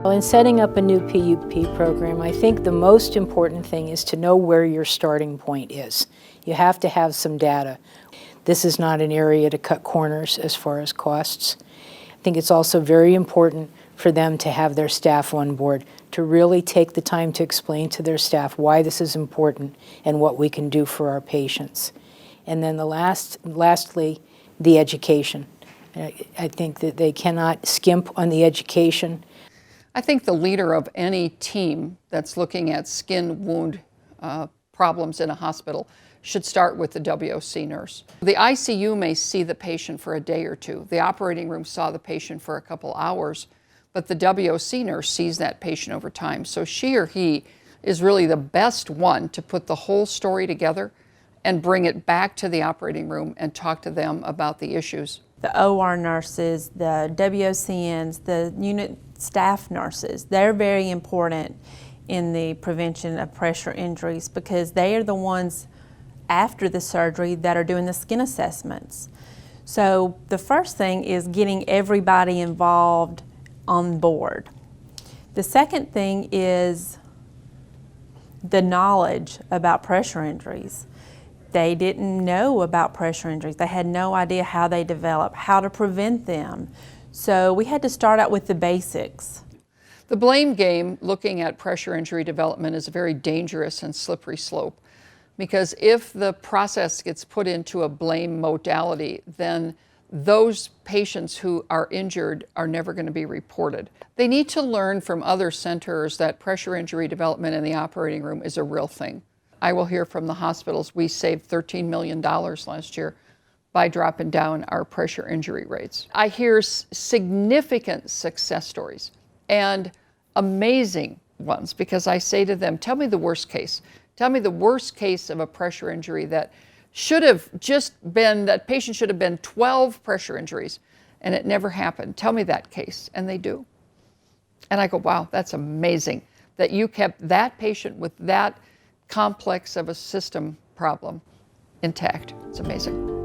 Well, in setting up a new PUP program, I think the most important thing is to know where your starting point is. You have to have some data. This is not an area to cut corners as far as costs. I think it's also very important for them to have their staff on board, to really take the time to explain to their staff why this is important and what we can do for our patients. And then lastly, the education. I think that they cannot skimp on the education. I think the leader of any team that's looking at skin wound problems in a hospital should start with the WOC nurse. The ICU may see the patient for a day or two. The operating room saw the patient for a couple hours, but the WOC nurse sees that patient over time. So she or he is really the best one to put the whole story together and bring it back to the operating room and talk to them about the issues. The OR nurses, the WOCNs, the unit staff nurses, they're very important in the prevention of pressure injuries because they are the ones after the surgery that are doing the skin assessments. So the first thing is getting everybody involved on board. The second thing is the knowledge about pressure injuries. They didn't know about pressure injuries. They had no idea how they develop, how to prevent them. So we had to start out with the basics. The blame game, looking at pressure injury development, is a very dangerous and slippery slope because if the process gets put into a blame modality, then those patients who are injured are never going to be reported. They need to learn from other centers that pressure injury development in the operating room is a real thing. I will hear from the hospitals, we saved $13 million last year by dropping down our pressure injury rates. I hear significant success stories and amazing ones because I say to them, tell me the worst case. Tell me the worst case of a pressure injury that should have just been, that patient should have been 12 pressure injuries and it never happened. Tell me that case. And they do. And I go, wow, that's amazing that you kept that patient with that complex of a system problem intact. It's amazing.